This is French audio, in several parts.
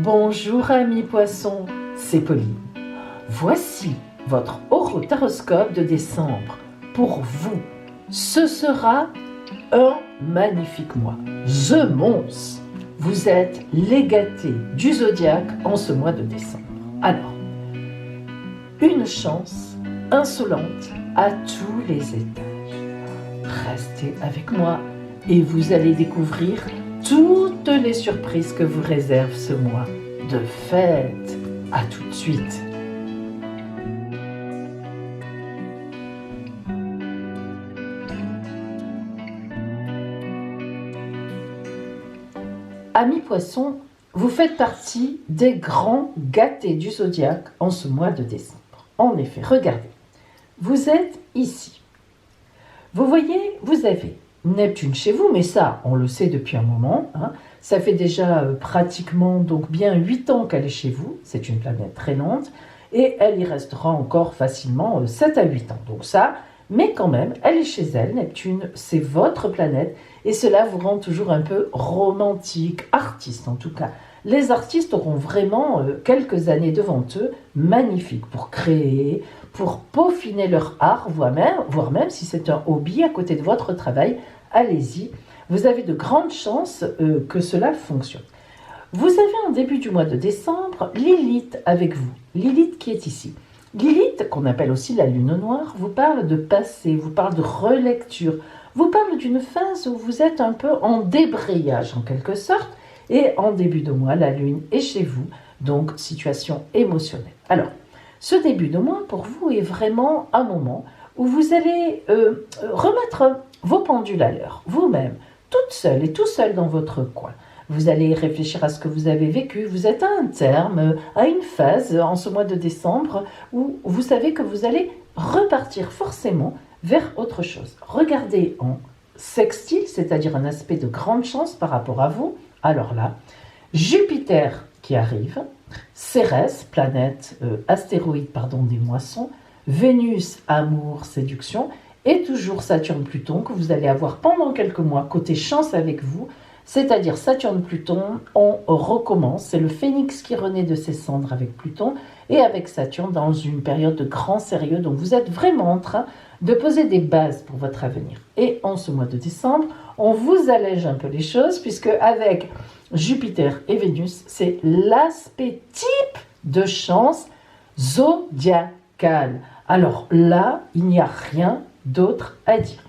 Bonjour amis poissons, c'est Pauline. Voici votre horoscope de décembre. Pour vous, ce sera un magnifique mois. The Mons. Vous êtes les gâtés du zodiaque en ce mois de décembre. Alors, une chance insolente à tous les étages. Restez avec moi et vous allez découvrir toutes les surprises que vous réserve ce mois de fête. À tout de suite. Amis poissons, vous faites partie des grands gâtés du zodiaque en ce mois de décembre. En effet, regardez, vous êtes ici. Vous voyez, vous avez Neptune chez vous, mais ça, on le sait depuis un moment. Ça fait déjà pratiquement donc bien 8 ans qu'elle est chez vous. C'est une planète très lente et elle y restera encore facilement 7 à 8 ans. Donc ça, mais quand même, elle est chez elle. Neptune, c'est votre planète et cela vous rend toujours un peu romantique, artiste en tout cas. Les artistes auront vraiment quelques années devant eux, magnifiques pour créer, pour peaufiner leur art, voire même si c'est un hobby à côté de votre travail, allez-y. Vous avez de grandes chances que cela fonctionne. Vous avez en début du mois de décembre Lilith avec vous. Lilith qui est ici. Lilith, qu'on appelle aussi la lune noire, vous parle de passé, vous parle de relecture, vous parle d'une phase où vous êtes un peu en débrayage en quelque sorte. Et en début de mois, la lune est chez vous, donc situation émotionnelle. Alors, ce début de mois, pour vous, est vraiment un moment où vous allez remettre vos pendules à l'heure, vous-même, toute seule et tout seul dans votre coin. Vous allez réfléchir à ce que vous avez vécu. Vous êtes à un terme, à une phase en ce mois de décembre où vous savez que vous allez repartir forcément vers autre chose. Regardez en sextile, c'est-à-dire un aspect de grande chance par rapport à vous. Alors là, Jupiter qui arrive, Cérès, planète astéroïde des moissons, Vénus, amour, séduction, et toujours Saturne-Pluton que vous allez avoir pendant quelques mois côté chance avec vous, c'est-à-dire Saturne-Pluton, on recommence, c'est le phénix qui renaît de ses cendres avec Pluton et avec Saturne dans une période de grand sérieux, donc vous êtes vraiment en train de poser des bases pour votre avenir. Et en ce mois de décembre, on vous allège un peu les choses puisque avec Jupiter et Vénus, c'est l'aspect type de chance zodiacale. Alors là, il n'y a rien d'autre à dire.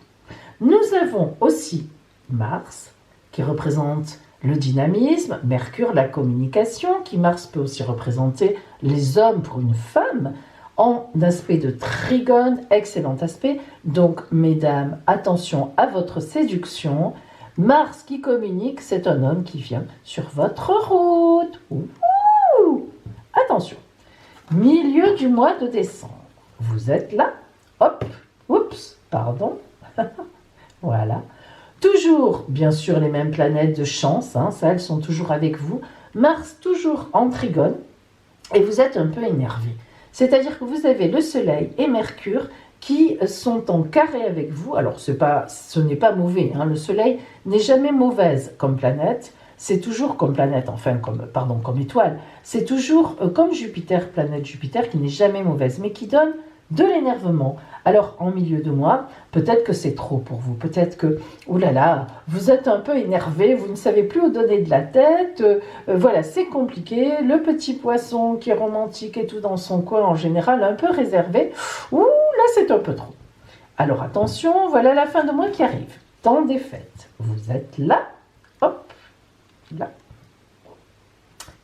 Nous avons aussi Mars qui représente le dynamisme, Mercure, la communication, qui Mars peut aussi représenter les hommes pour une femme, en aspect de trigone, excellent aspect. Donc, mesdames, attention à votre séduction. Mars qui communique, c'est un homme qui vient sur votre route. Ouh, attention. Milieu du mois de décembre. Vous êtes là. Hop, oups, pardon. Voilà. Toujours, bien sûr, les mêmes planètes de chance. Ça, elles sont toujours avec vous. Mars, toujours en trigone. Et vous êtes un peu énervé. C'est-à-dire que vous avez le Soleil et Mercure qui sont en carré avec vous. Alors, ce n'est pas mauvais. Le Soleil n'est jamais mauvaise comme planète. C'est toujours comme planète, comme étoile. C'est toujours comme Jupiter, planète Jupiter, qui n'est jamais mauvaise, mais qui donne de l'énervement. Alors, en milieu de mois, peut-être que c'est trop pour vous. Peut-être que, vous êtes un peu énervé, vous ne savez plus où donner de la tête. Voilà, c'est compliqué. Le petit poisson qui est romantique et tout dans son coin, en général, un peu réservé. Ouh, là, c'est un peu trop. Alors, attention, voilà la fin de mois qui arrive. Temps des fêtes. Vous êtes là. Hop, là.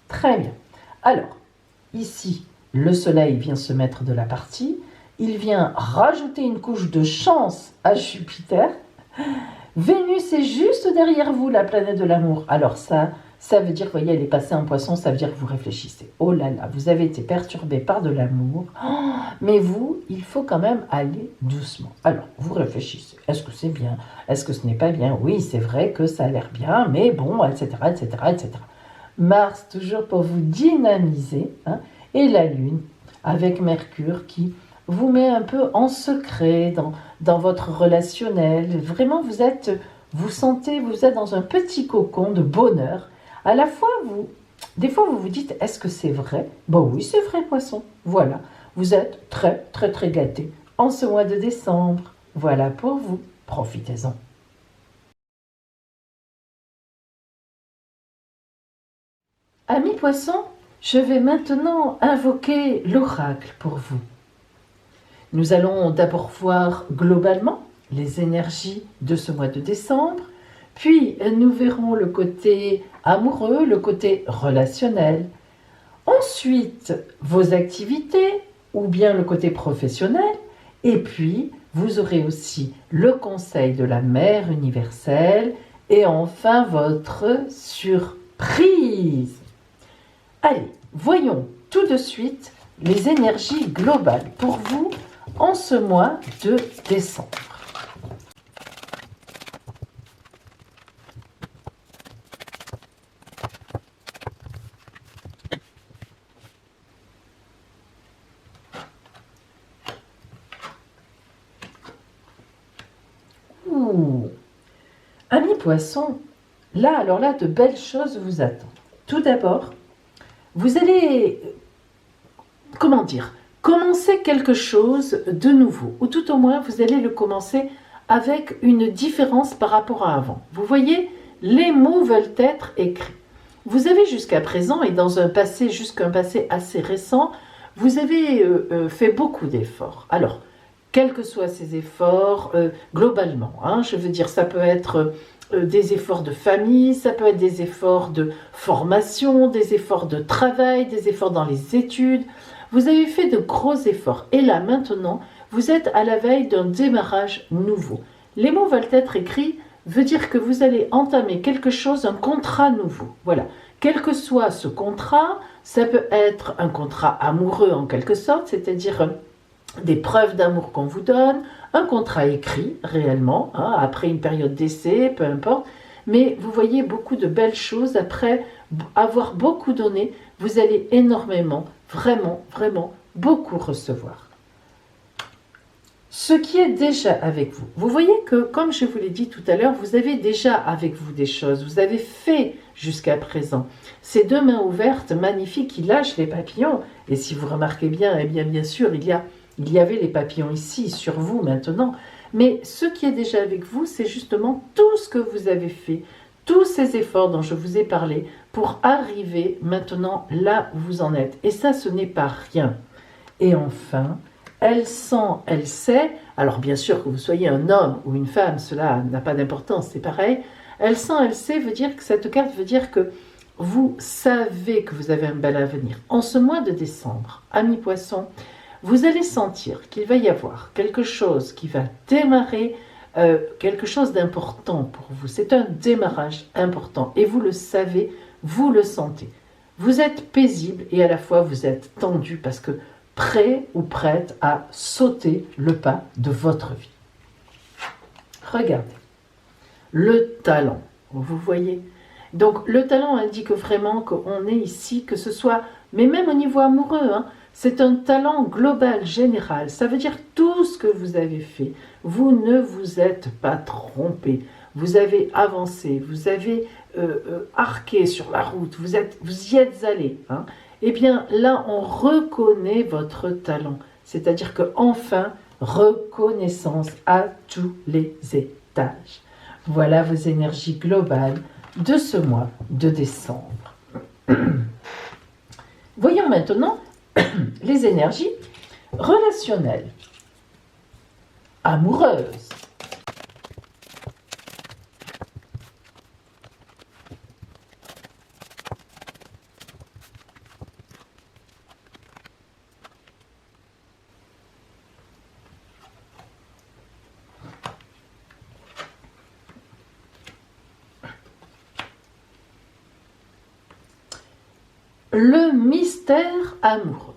Très bien. Alors, ici, le soleil vient se mettre de la partie. Il vient rajouter une couche de chance à Jupiter. Vénus est juste derrière vous, la planète de l'amour. Alors ça veut dire, vous voyez, elle est passée en poisson, ça veut dire que vous réfléchissez. Oh là là, vous avez été perturbé par de l'amour. Mais vous, il faut quand même aller doucement. Alors, vous réfléchissez. Est-ce que c'est bien? Est-ce que ce n'est pas bien? Oui, c'est vrai que ça a l'air bien, mais bon, etc., etc., etc. Mars, toujours pour vous dynamiser. Et la Lune, avec Mercure qui vous met un peu en secret dans votre relationnel. Vraiment, vous êtes dans un petit cocon de bonheur. À la fois, Des fois, vous vous dites, est-ce que c'est vrai? Bon oui, c'est vrai, poisson. Voilà, vous êtes très, très, très gâtés en ce mois de décembre. Voilà pour vous. Profitez-en. Amis poissons, je vais maintenant invoquer l'oracle pour vous. Nous allons d'abord voir globalement les énergies de ce mois de décembre, puis nous verrons le côté amoureux, le côté relationnel. Ensuite, vos activités ou bien le côté professionnel. Et puis, vous aurez aussi le conseil de la Mère universelle et enfin votre surprise. Allez, voyons tout de suite les énergies globales pour vous en ce mois de décembre. Ouh. Amis poissons, là, alors là, de belles choses vous attendent. Tout d'abord, vous allez, comment dire, commencer quelque chose de nouveau, ou tout au moins, vous allez le commencer avec une différence par rapport à avant. Vous voyez, les mots veulent être écrits. Vous avez jusqu'à présent, et dans un passé, jusqu'à un passé assez récent, vous avez fait beaucoup d'efforts. Alors, quels que soient ces efforts, globalement, hein, je veux dire, ça peut être des efforts de famille, ça peut être des efforts de formation, des efforts de travail, des efforts dans les études. Vous avez fait de gros efforts. Et là, maintenant, vous êtes à la veille d'un démarrage nouveau. Les mots veulent être écrits veut dire que vous allez entamer quelque chose, un contrat nouveau. Voilà. Quel que soit ce contrat, ça peut être un contrat amoureux en quelque sorte, c'est-à-dire des preuves d'amour qu'on vous donne, un contrat écrit réellement, hein, après une période d'essai, peu importe. Mais vous voyez beaucoup de belles choses. Après avoir beaucoup donné, vous allez énormément, vraiment, vraiment, beaucoup recevoir. Ce qui est déjà avec vous. Vous voyez que, comme je vous l'ai dit tout à l'heure, vous avez déjà avec vous des choses. Vous avez fait jusqu'à présent. Ces deux mains ouvertes, magnifiques, qui lâchent les papillons. Et si vous remarquez bien, eh bien sûr, il y avait les papillons ici, sur vous maintenant. Mais ce qui est déjà avec vous, c'est justement tout ce que vous avez fait, tous ces efforts dont je vous ai parlé, pour arriver maintenant là où vous en êtes. Et ça, ce n'est pas rien. Et enfin, elle sent, elle sait, alors bien sûr que vous soyez un homme ou une femme, cela n'a pas d'importance, c'est pareil. Elle sent, elle sait, veut dire que cette carte veut dire que vous savez que vous avez un bel avenir. En ce mois de décembre, amis poissons, vous allez sentir qu'il va y avoir quelque chose qui va démarrer, quelque chose d'important pour vous. C'est un démarrage important et vous le savez, vous le sentez. Vous êtes paisible et à la fois vous êtes tendu parce que prêt ou prête à sauter le pas de votre vie. Regardez, le talent, vous voyez. Donc le talent indique vraiment qu'on est ici, que ce soit, mais même au niveau amoureux, hein, c'est un talent global, général. Ça veut dire tout ce que vous avez fait. Vous ne vous êtes pas trompé. Vous avez avancé, vous avez arqué sur la route, vous y êtes allé. Hein. Eh bien là, on reconnaît votre talent. C'est-à-dire que enfin, reconnaissance à tous les étages. Voilà vos énergies globales de ce mois de décembre. Voyons maintenant les énergies relationnelles, amoureuses. Le mystère amoureux.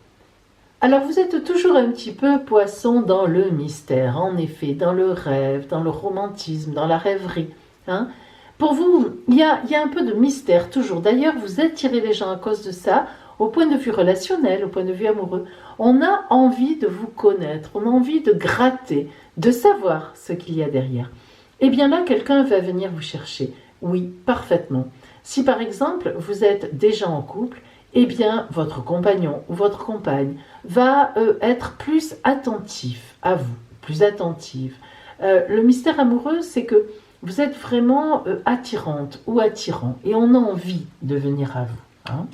Alors vous êtes toujours un petit peu poisson dans le mystère, en effet, dans le rêve, dans le romantisme, dans la rêverie. Hein. Pour vous, il y a un peu de mystère toujours. D'ailleurs, vous attirez les gens à cause de ça, au point de vue relationnel, au point de vue amoureux. On a envie de vous connaître, on a envie de gratter, de savoir ce qu'il y a derrière. Et bien là, quelqu'un va venir vous chercher. Oui, parfaitement. Si par exemple vous êtes déjà en couple, eh bien votre compagnon ou votre compagne va être plus attentif à vous, plus attentive. Le mystère amoureux, c'est que vous êtes vraiment attirante ou attirant et on a envie de venir à vous. Hein.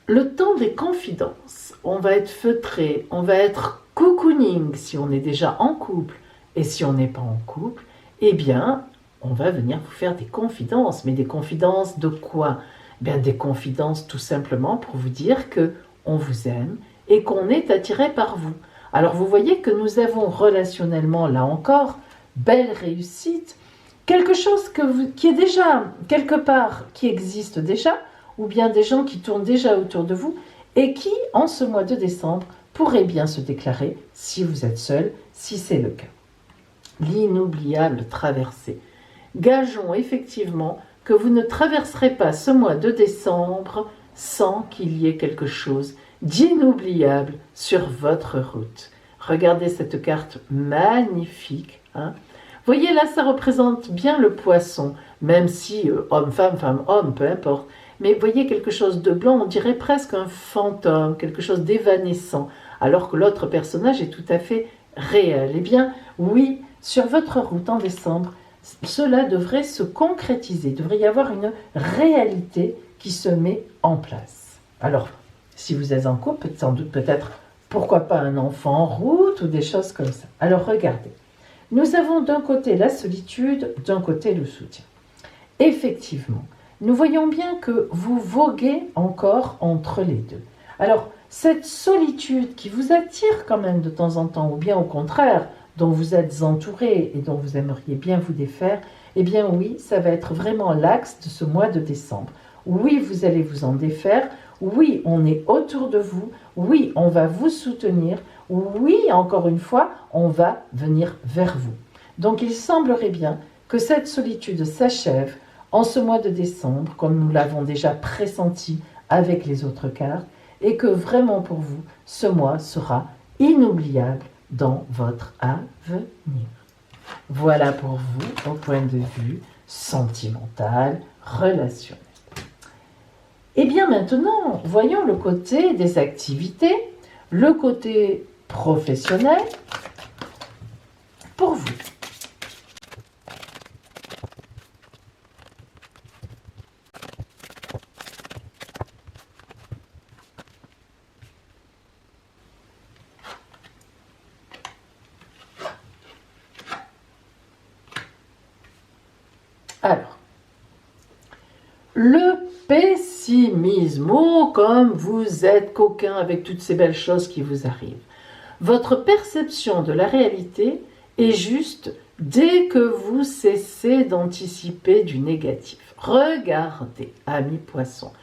Le temps des confidences, on va être feutré, on va être cocooning si on est déjà en couple et si on n'est pas en couple, eh bien on va venir vous faire des confidences. Mais des confidences de quoi? Bien, des confidences tout simplement pour vous dire que on vous aime et qu'on est attiré par vous. Alors vous voyez que nous avons relationnellement, là encore, belle réussite, quelque chose qui est déjà quelque part, qui existe déjà, ou bien des gens qui tournent déjà autour de vous et qui, en ce mois de décembre, pourraient bien se déclarer si vous êtes seul, si c'est le cas. L'inoubliable traversée. Gageons effectivement que vous ne traverserez pas ce mois de décembre sans qu'il y ait quelque chose d'inoubliable sur votre route. Regardez cette carte magnifique. Hein. Voyez là, ça représente bien le poisson, même si homme, femme, homme, peu importe. Mais voyez quelque chose de blanc, on dirait presque un fantôme, quelque chose d'évanescent, alors que l'autre personnage est tout à fait réel. Eh bien, oui, sur votre route en décembre, cela devrait se concrétiser, il devrait y avoir une réalité qui se met en place. Alors, si vous êtes en couple, sans doute peut-être, pourquoi pas un enfant en route ou des choses comme ça. Alors regardez, nous avons d'un côté la solitude, d'un côté le soutien. Effectivement, nous voyons bien que vous voguez encore entre les deux. Alors, cette solitude qui vous attire quand même de temps en temps, ou bien au contraire, dont vous êtes entouré et dont vous aimeriez bien vous défaire, eh bien oui, ça va être vraiment l'axe de ce mois de décembre. Oui, vous allez vous en défaire. Oui, on est autour de vous. Oui, on va vous soutenir. Oui, encore une fois, on va venir vers vous. Donc, il semblerait bien que cette solitude s'achève en ce mois de décembre, comme nous l'avons déjà pressenti avec les autres cartes, et que vraiment pour vous, ce mois sera inoubliable dans votre avenir. Voilà pour vous au point de vue sentimental, relationnel. Et bien maintenant, voyons le côté des activités, le côté professionnel pour vous. Alors, le pessimisme, oh comme vous êtes coquin avec toutes ces belles choses qui vous arrivent. Votre perception de la réalité est juste dès que vous cessez d'anticiper du négatif. Regardez, ami poisson,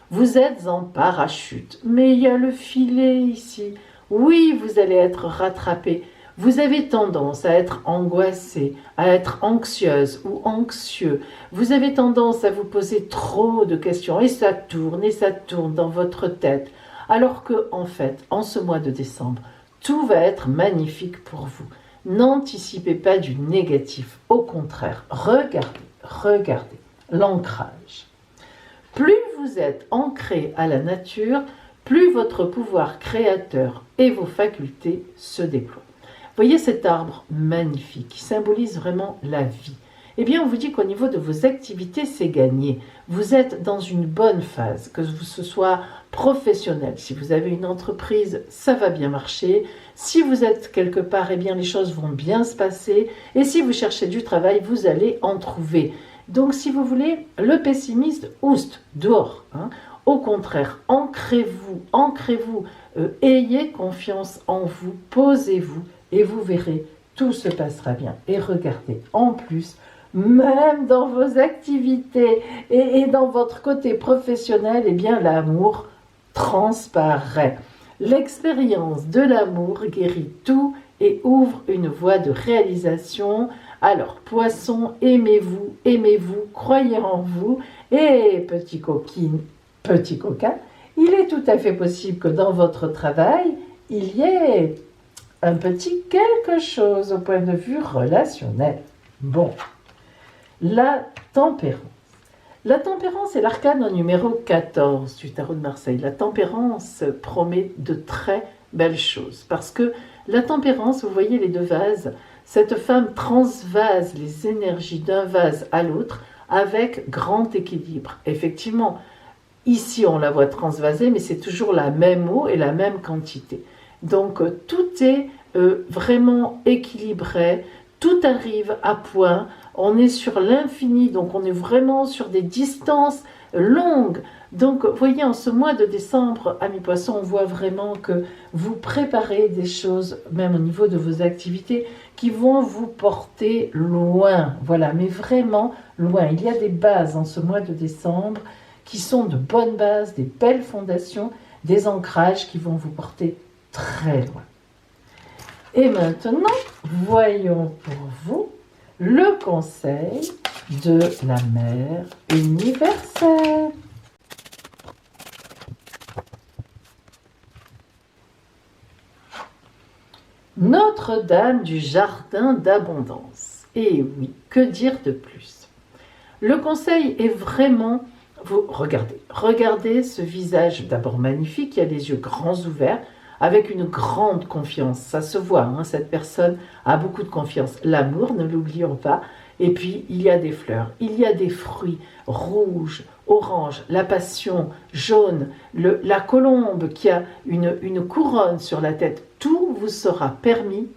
vous êtes en parachute, mais il y a le filet ici. Oui, vous allez être rattrapé. Vous avez tendance à être angoissé, à être anxieuse ou anxieux. Vous avez tendance à vous poser trop de questions et ça tourne dans votre tête. Alors que, en fait, en ce mois de décembre, tout va être magnifique pour vous. N'anticipez pas du négatif. Au contraire, regardez l'ancrage. Plus vous êtes ancré à la nature, plus votre pouvoir créateur et vos facultés se déploient. Voyez cet arbre magnifique qui symbolise vraiment la vie. Eh bien, on vous dit qu'au niveau de vos activités, c'est gagné. Vous êtes dans une bonne phase, que ce soit professionnel. Si vous avez une entreprise, ça va bien marcher. Si vous êtes quelque part, eh bien, les choses vont bien se passer. Et si vous cherchez du travail, vous allez en trouver. Donc, si vous voulez, le pessimiste, oust, dehors. Hein. Au contraire, ancrez-vous, ayez confiance en vous, posez-vous. Et vous verrez, tout se passera bien. Et regardez, en plus, même dans vos activités et dans votre côté professionnel, eh bien l'amour transparaît. L'expérience de l'amour guérit tout et ouvre une voie de réalisation. Alors, poisson, aimez-vous, croyez en vous. Et petit coquin, il est tout à fait possible que dans votre travail, il y ait un petit quelque chose au point de vue relationnel. Bon, la tempérance. La tempérance est l'arcane numéro 14 du tarot de Marseille. La tempérance promet de très belles choses parce que la tempérance, vous voyez les deux vases, cette femme transvase les énergies d'un vase à l'autre avec grand équilibre. Effectivement, ici on la voit transvaser, mais c'est toujours la même eau et la même quantité. Donc tout est vraiment équilibré, tout arrive à point, on est sur l'infini, donc on est vraiment sur des distances longues. Donc, vous voyez, en ce mois de décembre, amis poissons, on voit vraiment que vous préparez des choses, même au niveau de vos activités, qui vont vous porter loin. Voilà, mais vraiment loin. Il y a des bases en ce mois de décembre qui sont de bonnes bases, des belles fondations, des ancrages qui vont vous porter très loin. Et maintenant, voyons pour vous le conseil de la mère universelle. Notre-Dame du Jardin d'Abondance. Et oui, que dire de plus? Le conseil est vraiment, vous regardez ce visage d'abord magnifique, qui a les yeux grands ouverts, avec une grande confiance. Ça se voit, hein, cette personne a beaucoup de confiance. L'amour, ne l'oublions pas. Et puis, il y a des fleurs, il y a des fruits rouges, orange, la passion, jaune, la colombe qui a une couronne sur la tête. Tout vous sera permis,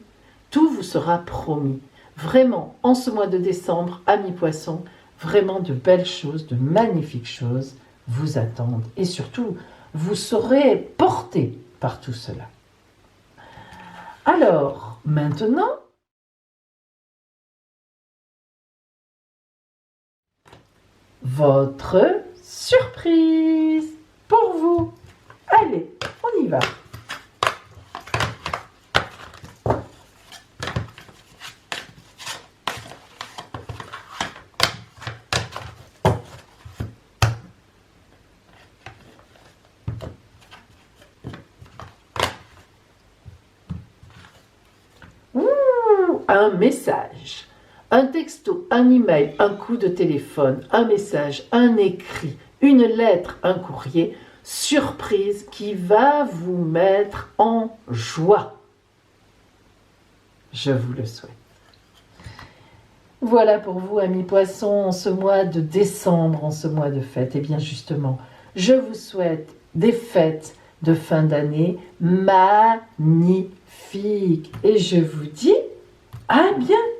tout vous sera promis. Vraiment, en ce mois de décembre, amis poissons, vraiment de belles choses, de magnifiques choses vous attendent. Et surtout, vous serez portés par tout cela. Alors, maintenant, votre surprise pour vous. Allez, on y va. Un message, un texto, un email, un coup de téléphone, un message, un écrit, une lettre, un courrier, surprise qui va vous mettre en joie. Je vous le souhaite. Voilà pour vous, amis poissons, en ce mois de décembre, en ce mois de fête. Et bien justement, je vous souhaite des fêtes de fin d'année magnifiques. Et je vous dis à bientôt.